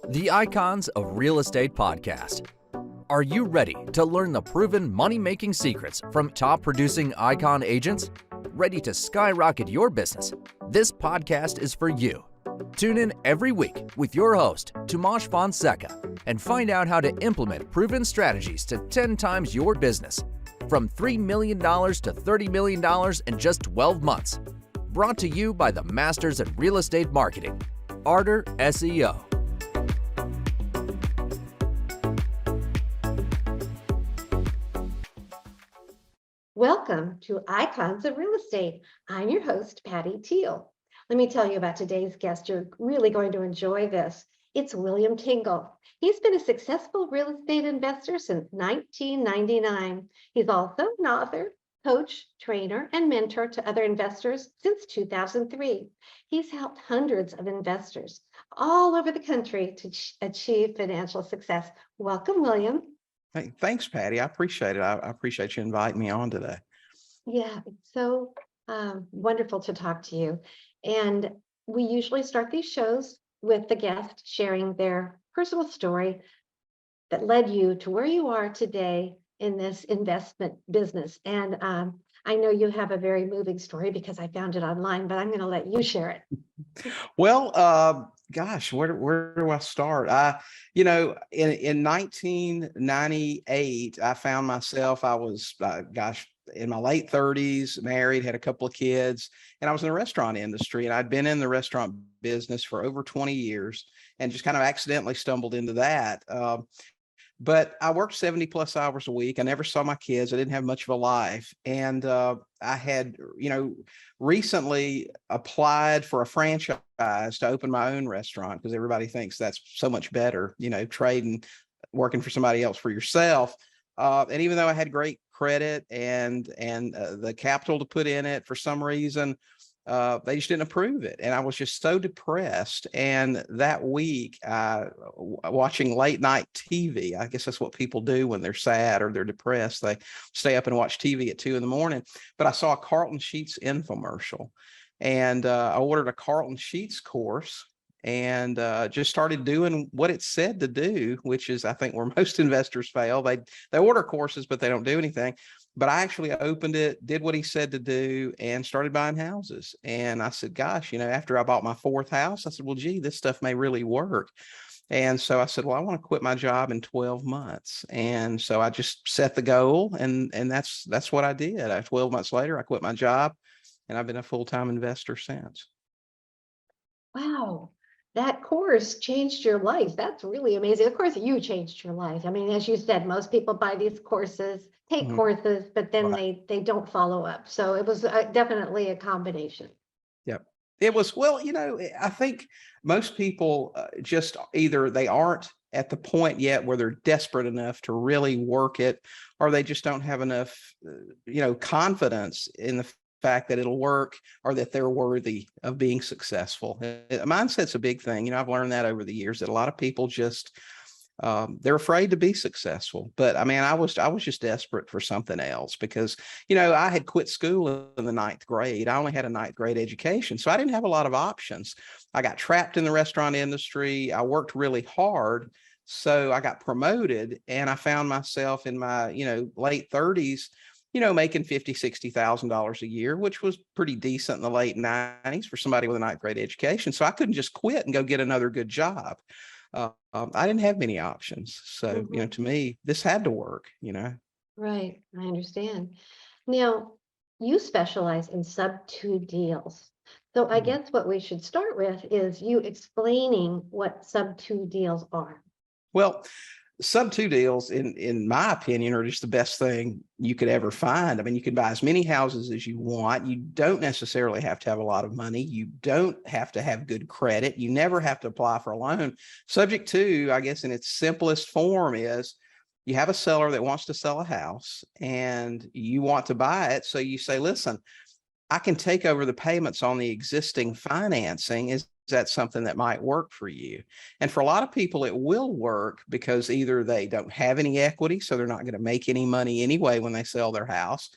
The Icons of Real Estate Podcast. Are you ready to learn the proven money-making secrets from top-producing icon agents? Ready to skyrocket your business? This podcast is for you. Tune in every week with your host, Tomasz Fonseca, and find out how to implement proven strategies to 10 times your business, from $3 million to $30 million in just 12 months. Brought to you by the Masters at Real Estate Marketing, Ardor SEO. Welcome to Icons of Real Estate. I'm your host, Patty Teal. Let me tell you about today's guest. You're really going to enjoy this. It's William Tingle. He's been a successful real estate investor since 1999. He's also an author, coach, trainer, and mentor to other investors since 2003. He's helped hundreds of investors all over the country to achieve financial success. Welcome, William. Hey, thanks, Patty. I appreciate it. I appreciate you inviting me on today. Yeah, it's so wonderful to talk to you. And we usually start these shows with the guest sharing their personal story that led you to where you are today in this investment business. And I know you have a very moving story because I found it online, but I'm going to let you share it. Well, gosh, where do I start? In 1998, I found myself, I was, in my late 30s, married, had a couple of kids, and I was in the restaurant industry, and I'd been in the restaurant business for over 20 years and just kind of accidentally stumbled into that. But I worked 70 plus hours a week. I never saw my kids. I didn't have much of a life. And I had, recently applied for a franchise to open my own restaurant because everybody thinks that's so much better, trading, working for somebody else for yourself. And even though I had great credit and the capital to put in it, for some reason, they just didn't approve it. And I was just so depressed. And that week, watching late night TV, I guess that's what people do when they're sad or they're depressed. They stay up and watch TV at 2 a.m. But I saw a Carlton Sheets infomercial, and I ordered a Carlton Sheets course and just started doing what it said to do, which is, I think, where most investors fail. They order courses, but they don't do anything. But I actually opened it, did what he said to do, and started buying houses. And I said, gosh, after I bought my 4th house, I said, well, gee, this stuff may really work. And so I said, well, I want to quit my job in 12 months. And so I just set the goal, and that's what I did. 12 months later, I quit my job, and I've been a full-time investor since. Wow. That course changed your life. That's really amazing. Of course, you changed your life. I mean, as you said, most people buy these courses, take courses, but then Right. they don't follow up. So it was definitely a combination. Yep. It was, well, I think most people just either they aren't at the point yet where they're desperate enough to really work it, or they just don't have enough, confidence in the fact that it'll work or that they're worthy of being successful. Mindset's a big thing. I've learned that over the years, that a lot of people just, they're afraid to be successful. But I mean, I was just desperate for something else because, I had quit school in the 9th grade. I only had a 9th grade education, so I didn't have a lot of options. I got trapped in the restaurant industry. I worked really hard. So I got promoted, and I found myself in my, late 30s, making $50,000-$60,000 a year, which was pretty decent in the late 90s for somebody with a 9th grade education. So I couldn't just quit and go get another good job. I didn't have many options. So, to me, this had to work, Right. I understand. Now, you specialize in Sub2 deals. So I guess what we should start with is you explaining what Sub2 deals are. Well, Sub2 deals, in my opinion, are just the best thing you could ever find. I mean, you can buy as many houses as you want. You don't necessarily have to have a lot of money. You don't have to have good credit. You never have to apply for a loan. Subject to, I guess, in its simplest form is you have a seller that wants to sell a house and you want to buy it. So you say, listen, I can take over the payments on the existing financing. Is that something that might work for you? And for a lot of people, it will work because either they don't have any equity, so they're not going to make any money anyway when they sell their house,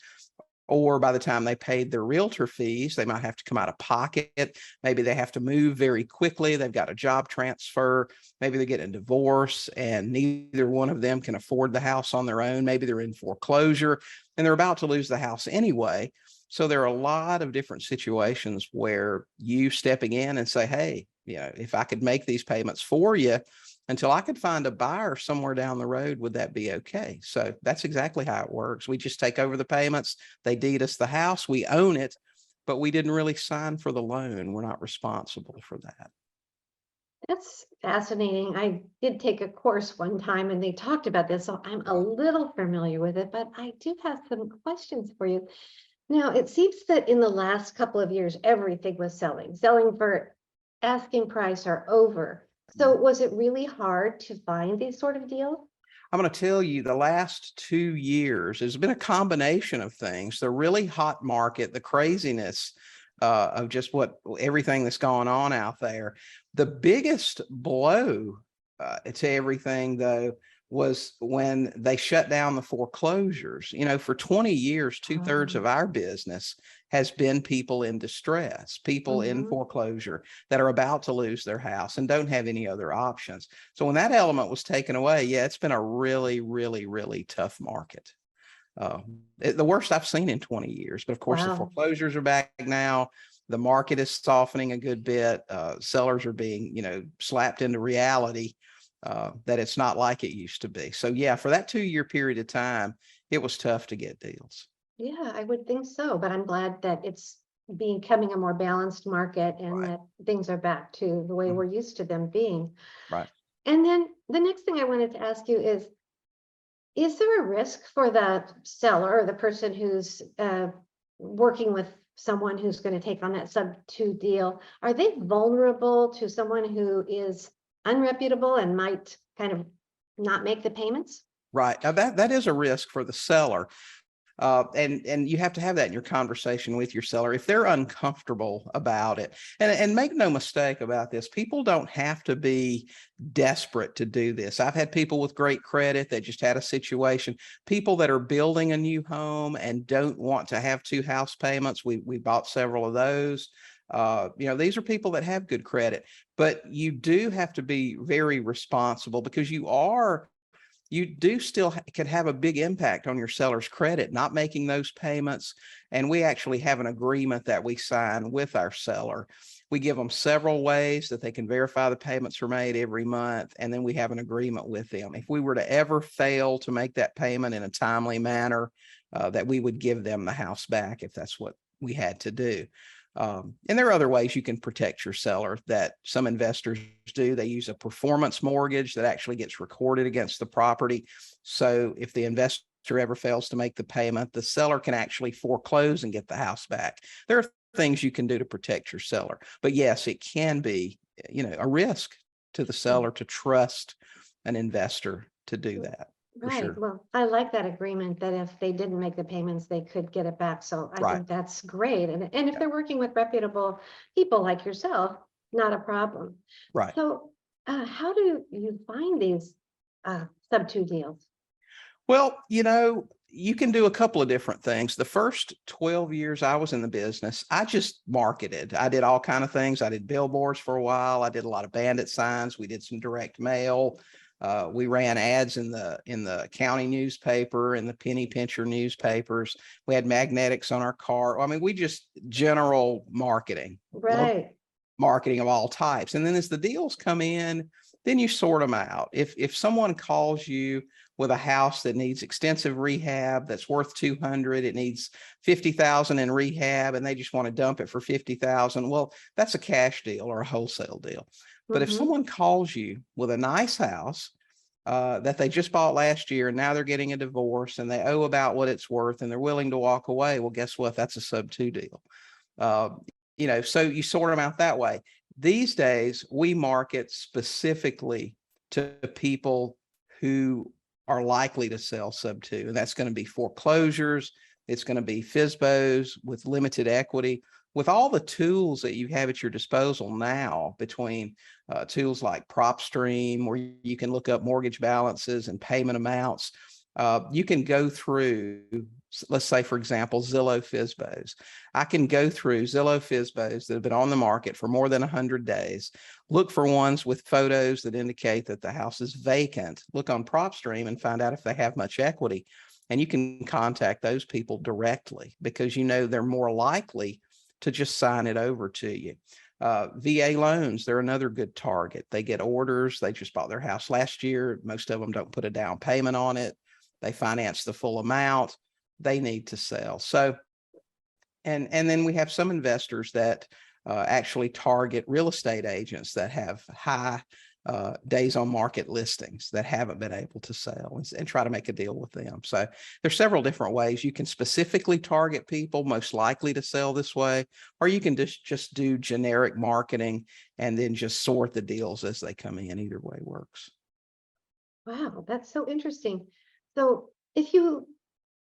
Or by the time they paid their realtor fees, they might have to come out of pocket. Maybe they have to move very quickly. They've got a job transfer. Maybe they're getting a divorce and neither one of them can afford the house on their own. Maybe they're in foreclosure and they're about to lose the house anyway. So there are a lot of different situations where you stepping in and say, hey, if I could make these payments for you until I could find a buyer somewhere down the road, would that be okay? So that's exactly how it works. We just take over the payments. They deed us the house. We own it, but we didn't really sign for the loan. We're not responsible for that. That's fascinating. I did take a course one time and they talked about this, so I'm a little familiar with it, but I do have some questions for you. Now, it seems that in the last couple of years, everything was selling for asking price or over. So was it really hard to find these sort of deals? I'm going to tell you the last 2 years, there's been a combination of things. The really hot market, the craziness of just everything that's going on out there. The biggest blow to everything, though, was when they shut down the foreclosures. For 20 years, 2/3 of our business has been people in distress, people in foreclosure that are about to lose their house and don't have any other options. So when that element was taken away, yeah, it's been a really, really, really tough market. The worst I've seen in 20 years. But of course, the foreclosures are back now. The market is softening a good bit. Sellers are being, slapped into reality that it's not like it used to be. So yeah, for that 2-year period of time, it was tough to get deals. Yeah, I would think so, but I'm glad that it's becoming a more balanced market and Right. that things are back to the way we're used to them being. Right. And then the next thing I wanted to ask you is there a risk for the seller or the person who's working with someone who's going to take on that Sub2 deal? Are they vulnerable to someone who is unreputable and might kind of not make the payments? Right. Now that is a risk for the seller. And you have to have that in your conversation with your seller if they're uncomfortable about it. And make no mistake about this, people don't have to be desperate to do this. I've had people with great credit that just had a situation, people that are building a new home and don't want to have 2 house payments. We bought several of those. These are people that have good credit, but you do have to be very responsible because you do still can have a big impact on your seller's credit, not making those payments. And we actually have an agreement that we sign with our seller. We give them several ways that they can verify the payments are made every month. And then we have an agreement with them. If we were to ever fail to make that payment in a timely manner, that we would give them the house back if that's what we had to do. And there are other ways you can protect your seller that some investors do. They use a performance mortgage that actually gets recorded against the property. So if the investor ever fails to make the payment, the seller can actually foreclose and get the house back. There are things you can do to protect your seller. But yes, it can be, a risk to the seller to trust an investor to do that. For Right. sure. Well, I like that agreement that if they didn't make the payments, they could get it back. So I Right. think that's great. And if Yeah. they're working with reputable people like yourself, not a problem. Right. So how do you find these Sub2 deals? Well, you can do a couple of different things. The first 12 years I was in the business, I just marketed. I did all kind of things. I did billboards for a while. I did a lot of bandit signs. We did some direct mail. We ran ads in the county newspaper and the penny pincher newspapers. We had magnetics on our car. I mean, we just general marketing, Right. marketing of all types. And then as the deals come in, then you sort them out. If someone calls you with a house that needs extensive rehab, that's worth 200, it needs 50,000 in rehab, and they just want to dump it for 50,000. Well, that's a cash deal or a wholesale deal. But if someone calls you with a nice house that they just bought last year and now they're getting a divorce and they owe about what it's worth and they're willing to walk away, well, guess what? That's a Sub2 deal. So you sort them out that way. These days, we market specifically to people who are likely to sell Sub2, and that's going to be foreclosures. It's going to be FSBOs with limited equity. With all the tools that you have at your disposal now, between tools like PropStream, where you can look up mortgage balances and payment amounts, You can go through, let's say, for example, Zillow Fizbos. I can go through Zillow Fizbos that have been on the market for more than 100 days, look for ones with photos that indicate that the house is vacant, look on PropStream and find out if they have much equity. And you can contact those people directly because you know they're more likely to just sign it over to you. VA loans, they're another good target. They get orders. They just bought their house last year. Most of them don't put a down payment on it. They finance the full amount. They need to sell. So, and then we have some investors that actually target real estate agents that have high days on market listings that haven't been able to sell, and try to make a deal with them. So there's several different ways you can specifically target people most likely to sell this way, or you can just do generic marketing and then just sort the deals as they come in. Either way works. Wow, that's so interesting. So if you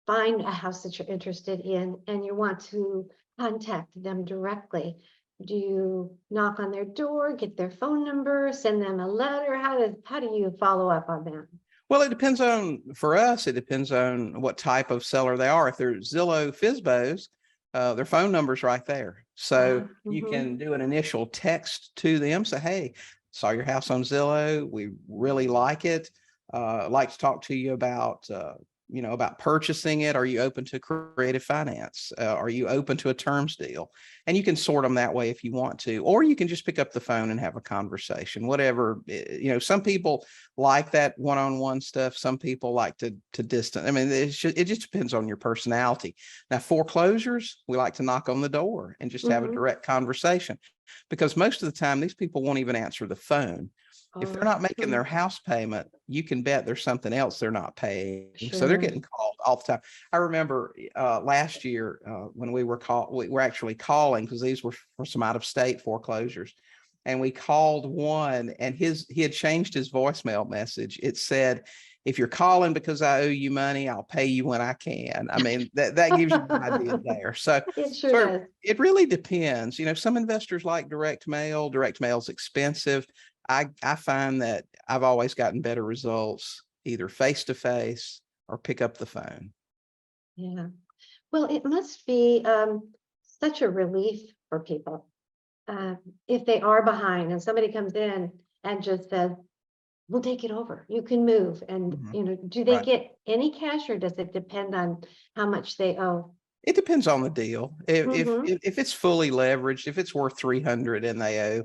find a house that you're interested in and you want to contact them directly, do you knock on their door, get their phone number, send them a letter? How do you follow up on that? Well, it depends on, for us, it depends on what type of seller they are. If they're Zillow Fizbos, their phone number's right there. So you can do an initial text to them, say, hey, saw your house on Zillow. We really like it. I'd like to talk to you about, about purchasing it. Are you open to creative finance? Are you open to a terms deal? And you can sort them that way if you want to, or you can just pick up the phone and have a conversation, whatever. Some people like that one-on-one stuff. Some people like to distance. I mean, it just depends on your personality. Now, foreclosures, we like to knock on the door and just have a direct conversation, because most of the time these people won't even answer the phone. If they're not making their house payment, you can bet there's something else they're not paying. Sure. So they're getting called all the time. I remember last year when we were actually calling, because these were for some out-of-state foreclosures. And we called one, and he had changed his voicemail message. It said, if you're calling because I owe you money, I'll pay you when I can. I mean, that gives you an idea there. So it sure does. It really depends. Some investors like direct mail. Direct mail is expensive. I find that I've always gotten better results either face-to-face or pick up the phone. Yeah. Well, it must be such a relief for people if they are behind and somebody comes in and just says, we'll take it over. You can move. And, do they get any cash, or does it depend on how much they owe? It depends on the deal. If it's fully leveraged, if it's worth 300 and they owe,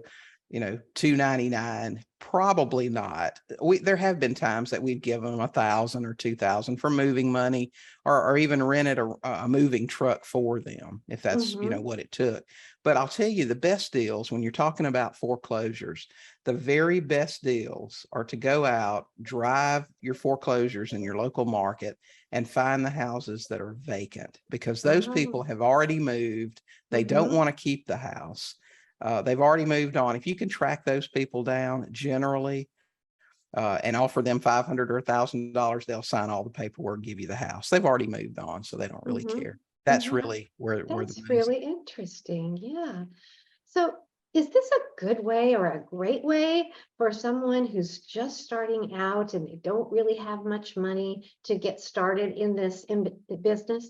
299, probably not. There have been times that we've given them 1,000 or 2,000 for moving money, or even rented a moving truck for them, if that's what it took. But I'll tell you, the best deals when you're talking about foreclosures, the very best deals are to go out, drive your foreclosures in your local market, and find the houses that are vacant, because those people have already moved. They don't want to keep the house. They've already moved on. If you can track those people down generally and offer them $500 or $1,000, they'll sign all the paperwork, give you the house. They've already moved on, so they don't really care. That's really where that's really interesting. Yeah. So is this a good way or a great way for someone who's just starting out and they don't really have much money to get started in this business?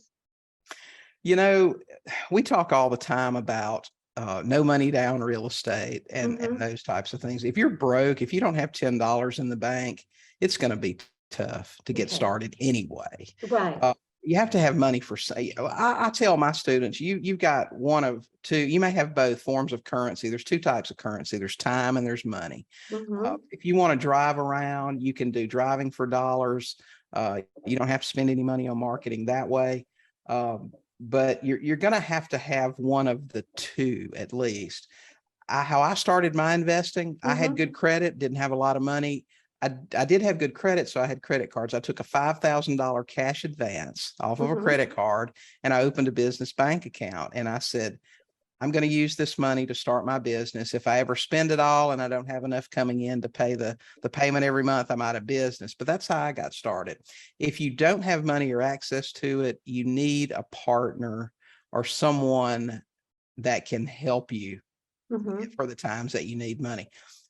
We talk all the time about no money down real estate and those types of things. If you're broke, if you don't have $10 in the bank, it's going to be tough to get started anyway. Right. You have to have money for sale. I tell my students, you've got one of two. You may have both forms of currency. There's two types of currency. There's time and there's money. If you want to drive around, you can do driving for dollars. You don't have to spend any money on marketing that way. But you're going to have one of the two at least. How I started my investing, I had good credit, didn't have a lot of money. I did have good credit, so I had credit cards. I took a $5,000 cash advance off of a credit card, and I opened a business bank account. And I said, I'm going to use this money to start my business. If I ever spend it all and I don't have enough coming in to pay the payment every month, I'm out of business. But that's how I got started. If you don't have money or access to it, you need a partner or someone that can help you for the times that you need money.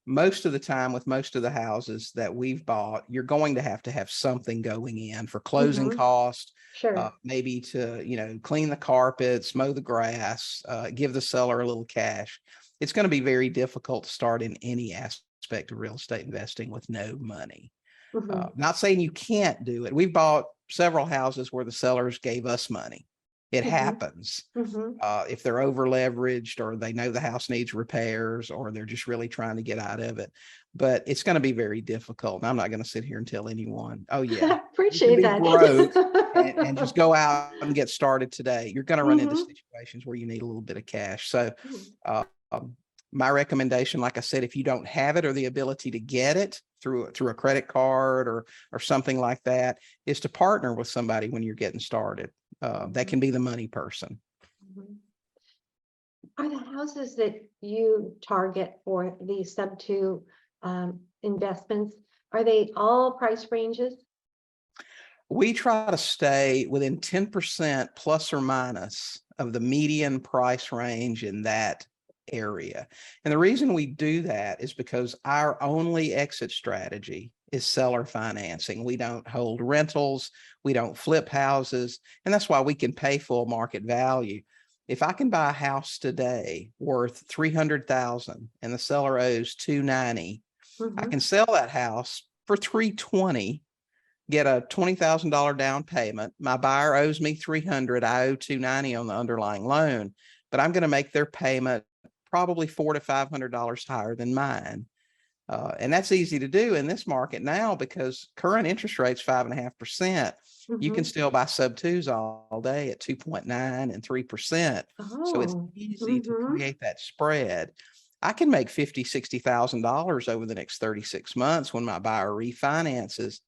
most of the time with most of the houses that we've bought, you're going to have something going in for closing costs, Sure. maybe to, clean the carpets, mow the grass, give the seller a little cash. It's going to be very difficult to start in any aspect of real estate investing with no money. Not saying you can't do it. We've bought several houses where the sellers gave us money. It happens. If they're over leveraged, or they know the house needs repairs, or they're just really trying to get out of it. But it's going to be very difficult. And I'm not going to sit here and tell anyone, oh yeah, Appreciate that. broke and just go out and get started today. You're going to run into situations where you need a little bit of cash. So my recommendation, like I said, if you don't have it or the ability to get it through a credit card or something like that, is to partner with somebody when you're getting started. That can be the money person. Are the houses that you target for the sub-2 investments, are they all price ranges? We try to stay within 10% plus or minus of the median price range in that area. And the reason we do that is because our only exit strategy is seller financing. We don't hold rentals, we don't flip houses, and that's why we can pay full market value. If I can buy a house today worth $300,000 and the seller owes $290, I can sell that house for $320, get a $20,000 down payment. My buyer owes me $300, I owe $290 on the underlying loan, but I'm going to make their payment probably $400 to $500 higher than mine. And that's easy to do in this market now because current interest rates 5.5%. You can still buy sub-2s all day at 2.9 and 3%. So it's easy to create that spread. I can make $50,000, $60,000 over the next 36 months when my buyer refinances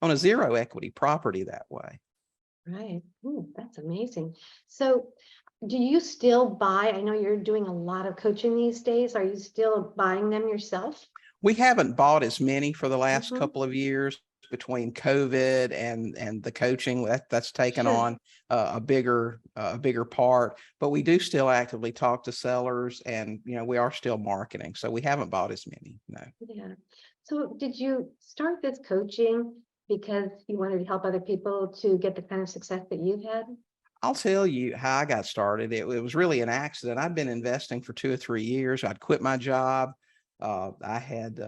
on a zero equity property that way. Right. Ooh, that's amazing. So do you still buy? I know you're doing a lot of coaching these days. Are you still buying them yourself? We haven't bought as many for the last couple of years between COVID and the coaching that's taken on a bigger part, but we do still actively talk to sellers, and we are still marketing, so we haven't bought as many. No. Yeah. So did you start this coaching because you wanted to help other people to get the kind of success that you've had? I'll tell you how I got started. It was really an accident. I'd been investing for 2 or 3 years. I'd quit my job. I had,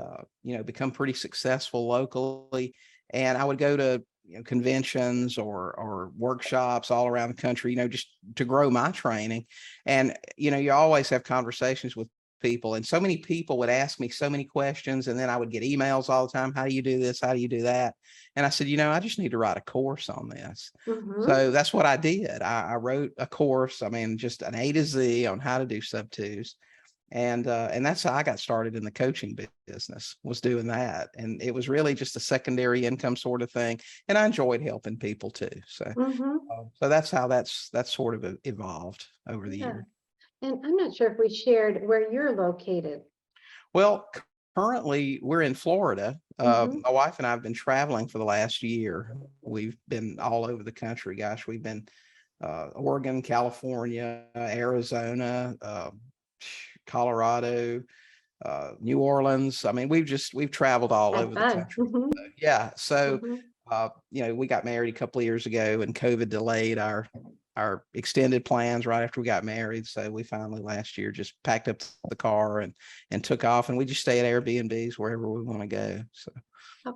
become pretty successful locally, and I would go to conventions or workshops all around the country, just to grow my training. And, you always have conversations with people, and so many people would ask me so many questions, and then I would get emails all the time. How do you do this? How do you do that? And I said, I just need to write a course on this. So that's what I did. I wrote a course. Just an A to Z on how to do sub-2s. And that's how I got started in the coaching business, was doing that. And it was really just a secondary income sort of thing. And I enjoyed helping people too. So, so that's how that's sort of evolved over the years. And I'm not sure if we shared where you're located. Well, currently we're in Florida. My wife and I have been traveling for the last year. We've been all over the country. Gosh, we've been Oregon, California, Arizona, Colorado, New Orleans. We've traveled all over the country. Yeah. So, we got married a couple of years ago, and COVID delayed our extended plans right after we got married. So we finally last year just packed up the car and took off, and we just stay at Airbnbs wherever we want to go. So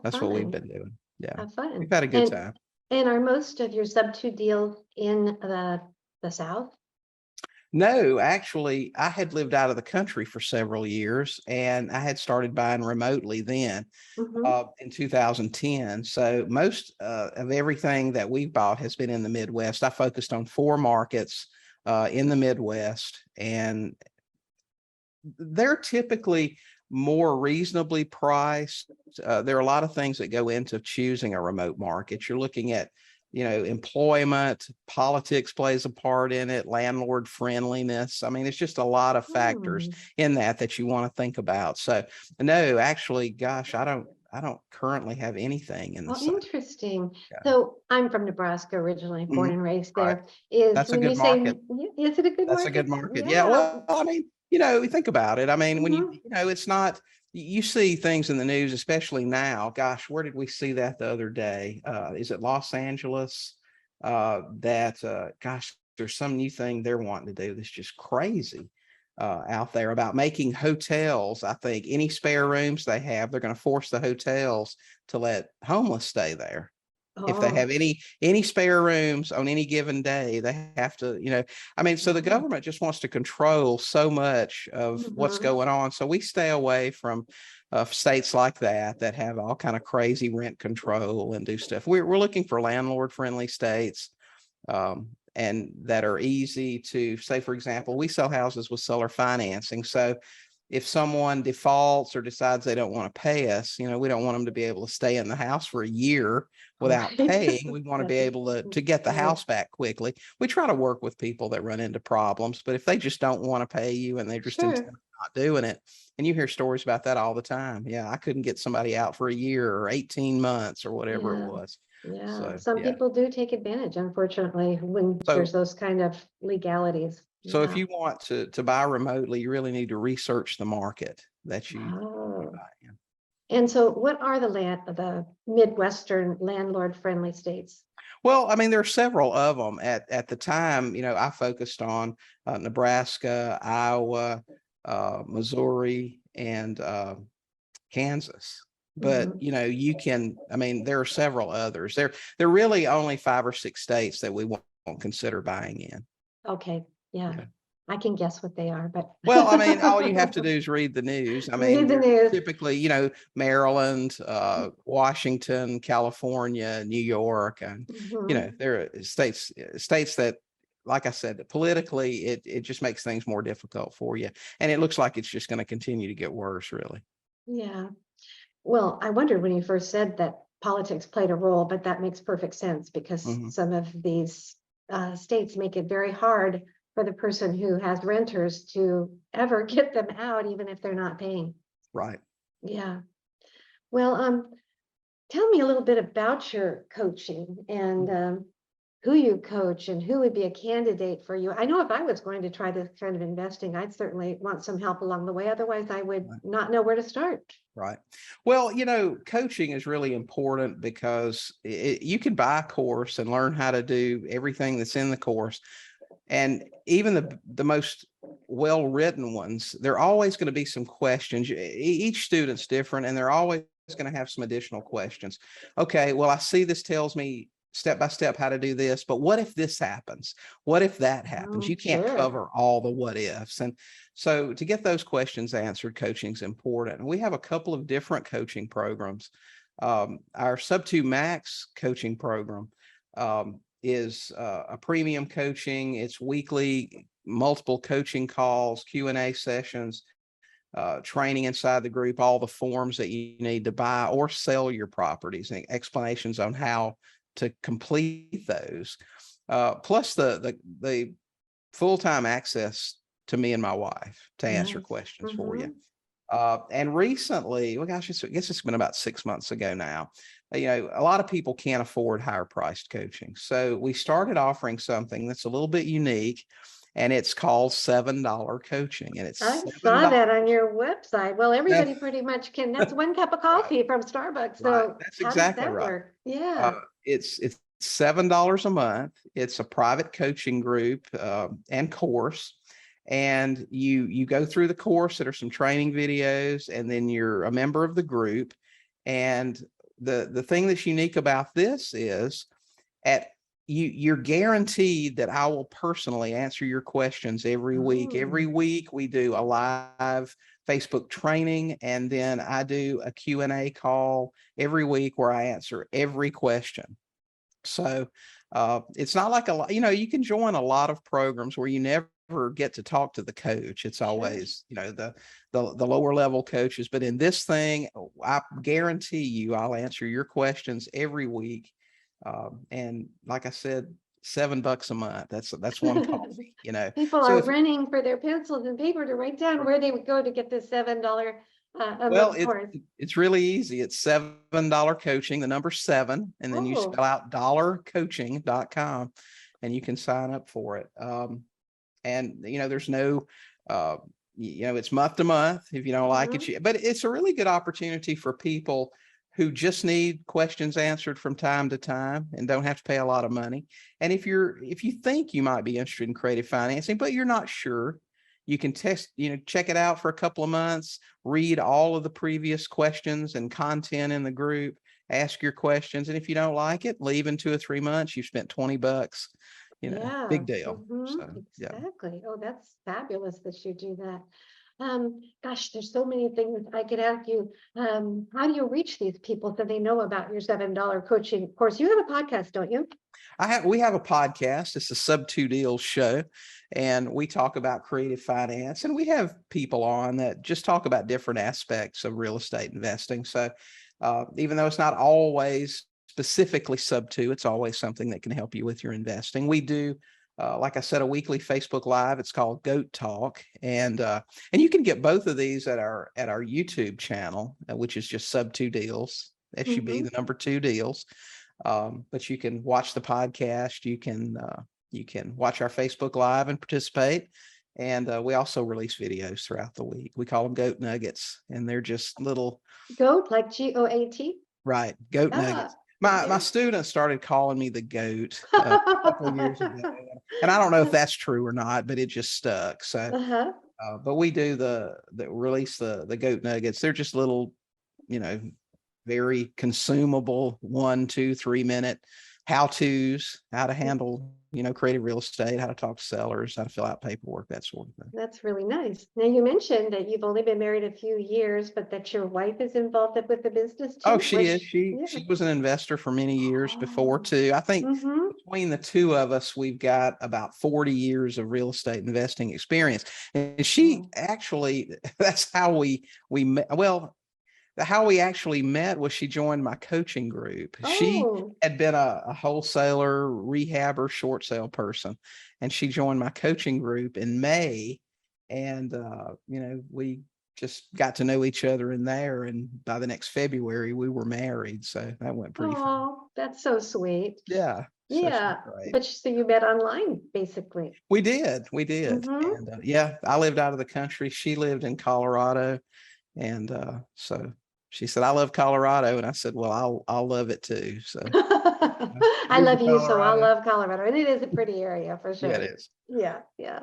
that's what we've been doing. Yeah. We've had a good time. And are most of your sub-2 deals in the South? No, actually, I had lived out of the country for several years, and I had started buying remotely then in 2010. So most of everything that we've bought has been in the Midwest. I focused on 4 markets in the Midwest, and they're typically more reasonably priced. There are a lot of things that go into choosing a remote market. You're looking at employment, politics plays a part in it, landlord friendliness. It's just a lot of factors in that you want to think about. So no, actually, gosh, I don't currently have anything in the South. Interesting. Yeah. So I'm from Nebraska originally, born and raised there. Right. That's a good market. Is it a good market? That's a good market. Yeah. Well, you think about it. When it's not, you see things in the news, especially now. Gosh, where did we see that the other day? Is it Los Angeles? Gosh, there's some new thing they're wanting to do that's just crazy out there about making hotels. I think any spare rooms they have, they're going to force the hotels to let homeless stay there. If they have Oh, any spare rooms on any given day, they have to, I mean, so the government just wants to control so much of what's mhm. going on. So we stay away from states like that have all kind of crazy rent control and do stuff. We're looking for landlord friendly states, and that are easy to, say, for example, we sell houses with seller financing. So if someone defaults or decides they don't want to pay us, we don't want them to be able to stay in the house for a year without Right. paying. We want to be That's able to get the right. house back quickly. We try to work with people that run into problems, but if they just don't want to pay you and they're just intent Sure. on not doing it, and you hear stories about that all the time. Yeah, I couldn't get somebody out for a year or 18 months or whatever it Yeah. was. Yeah. So Some yeah. people do take advantage, unfortunately, when So there's those kind of legalities. so if Yeah. you want to buy remotely, you really need to research the market that you Oh. buy in. And so what are the Midwestern landlord friendly states? Well, I mean, there are several of them. At the time, I focused on Nebraska, Iowa, Missouri, and Kansas. But Mhm. I mean, there are several others. There are really only 5 or 6 states that we won't consider buying in. Okay. Yeah. Yeah. I can guess what they are, but Well, I mean, all you have to do is read the news. I mean, read the you're news. typically, Maryland, Washington, California, New York, and Mhm. there are states that, like I said, politically, it just makes things more difficult for you, and it looks like it's just going to continue to get worse, really. Yeah. Well, I wondered when you first said that politics played a role, but that makes perfect sense because Hmm. some of these states make it very hard for the person who has renters to ever get them out, even if they're not paying. Right. Yeah. Well, tell me a little bit about your coaching and who you coach and who would be a candidate for you. I know if I was going to try this kind of investing, I'd certainly want some help along the way. Otherwise, I would not know where to start. Right. Well, coaching is really important because you can buy a course and learn how to do everything that's in the course. And even the most well-written ones, there are always going to be some questions. Each student's different, and they're always going to have some additional questions. Okay, well, I see this tells me step by step how to do this, but what if this happens? What if that happens? Oh, You can't sure. cover all the what ifs. And so to get those questions answered, coaching is important. And we have a couple of different coaching programs. Our Sub2 Max coaching program is a premium coaching. It's weekly, multiple coaching calls, Q&A sessions, training inside the group, all the forms that you need to buy or sell your properties, and explanations on how to complete those. Plus the full-time access to me and my wife to answer Nice. questions for you. Mhm. And recently, well, gosh, I guess it's been about 6 months ago now. A lot of people can't afford higher priced coaching. So we started offering something that's a little bit unique, and it's called $7 coaching. And it's I saw that on $7. your website. Well, Yeah, everybody pretty much can. That's one cup of right, coffee from Starbucks. right. So That's how does exactly that right. work? Yeah. It's $7 a month. It's a private coaching group and course. And you go through the course. There are some training videos, and then you're a member of the group. And the thing that's unique about this is at you're guaranteed that I will personally answer your questions every week. Every Oh, week we do a live Facebook training, and then I do a Q&A call every week where I answer every question. So it's not like you can join a lot of programs where you never get to talk to the coach. It's sure. always, the lower level coaches. But in this thing, I guarantee you I'll answer your questions every week. And like I said, $7 a month. That's one coffee. People So are if running for their pencils and paper to write down where they would go to get this $7 a Well, month course. it's really easy. It's $7 coaching, the number 7, and then you spell Oh, out dollarcoaching.com, and you can sign up for it. And there's no it's month to month. If you don't like Mhm. it, but it's a really good opportunity for people who just need questions answered from time to time and don't have to pay a lot of money. And if you think you might be interested in creative financing, but you're not sure, you can check it out for a couple of months, read all of the previous questions and content in the group, ask your questions. And if you don't like it, leave in 2 or 3 months. You've spent $20, Yeah. big deal. Mhm. So, yeah. Exactly. Oh, that's fabulous that you do that. Gosh, there's so many things I could ask you. How do you reach these people so they know about your $7 coaching course? You have a podcast, don't you? We have a podcast. It's the Sub2 Deals show, and we talk about creative finance, and we have people on that just talk about different aspects of real estate investing. So even though it's not always specifically Sub2, it's always something that can help you with your investing. We do, like I said, a weekly Facebook Live. It's called Goat Talk, and you can get both of these at our YouTube channel, which is just Sub2 Deals, SUB, Mhm. the number 2 deals. But you can watch the podcast. You can watch our Facebook Live and participate. And we also release videos throughout the week. We call them Goat Nuggets, and they're just little, Goat, like GOAT? right, Goat Ah, Nuggets. My yeah. students started calling me the goat a couple of years ago, and I don't know if that's true or not, but it just stuck. So, Uh-huh. but we do the release the Goat Nuggets. They're just little, you know, very consumable 1, 2, 3 minute how-tos, how to handle, creative real estate, how to talk to sellers, how to fill out paperwork, that sort of thing. That's really nice. Now, you mentioned that you've only been married a few years, but that your wife is involved with the business Oh, too, she is. which, She yeah. she was an investor for many years before too. I think Mm-hmm. between the two of us, we've got about 40 years of real estate investing experience. And she actually, that's how we met. Well, how we actually met was she joined my coaching group. She Oh, had been a wholesaler, rehabber, short sale person, and she joined my coaching group in May. And we just got to know each other in there. And by the next February, we were married. So that went pretty fast. oh, that's so sweet. Yeah. So she's Yeah. great. But so you met online, basically. We did. We did. Mm-hmm. And yeah, I lived out of the country. She lived in Colorado. And so she said, "I love Colorado." And I said, "Well, I'll love it too." So I moved to love you, so I Colorado. love Colorado. And it is a pretty area for Yeah, it sure. is. Yeah, yeah.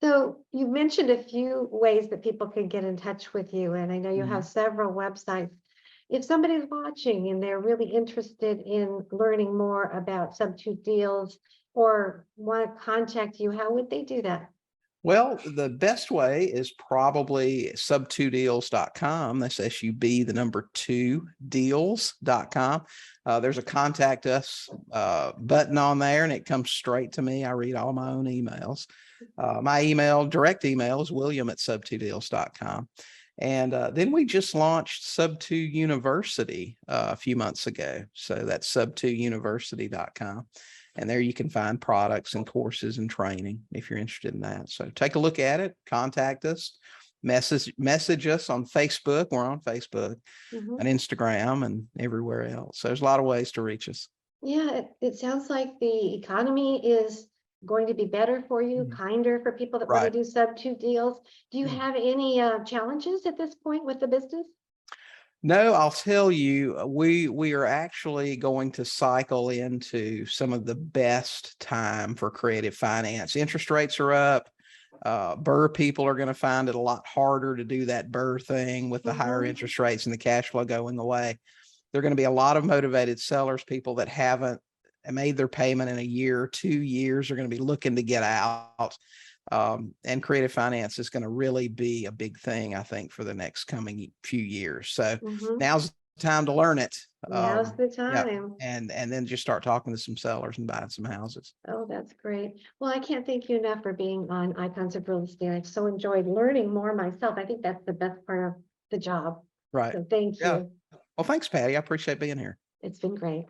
So you mentioned a few ways that people can get in touch with you, and I know you have Mhm. several websites. If somebody's watching and they're really interested in learning more about Sub2 Deals or want to contact you, how would they do that? Well, the best way is probably sub2deals.com. That's SUB, the number 2 deals.com. There's a contact us button on there, and it comes straight to me. I read all my own emails. My direct email is william@sub2deals.com. And then we just launched Sub2 University a few months ago. So that's sub2university.com. And there you can find products and courses and training if you're interested in that. So take a look at it, contact us, message us on Facebook. We're on Facebook Mhm. and Instagram and everywhere else. So there's a lot of ways to reach us. Yeah, it sounds like the economy is going to be better for you, Mhm. kinder for people that want to Right. do Sub2 deals. Do you Yeah. have any challenges at this point with the business? No, I'll tell you, we are actually going to cycle into some of the best time for creative finance. Interest rates are up. Burr people are going to find it a lot harder to do that Burr thing with the higher Mhm. interest rates and the cash flow going away. There are going to be a lot of motivated sellers, people that haven't made their payment in a year or 2 years are going to be looking to get out. And creative finance is going to really be a big thing, I think, for the next coming few years. So Mhm. now's the time to learn it. Now's the Yeah, time. and then just start talking to some sellers and buying some houses. Oh, that's great. Well, I can't thank you enough for being on Icons of Real Estate. I've so enjoyed learning more myself. I think that's the best part of the job. Right. So thank Yeah. you. Well, thanks, Patty. I appreciate being here. It's been great.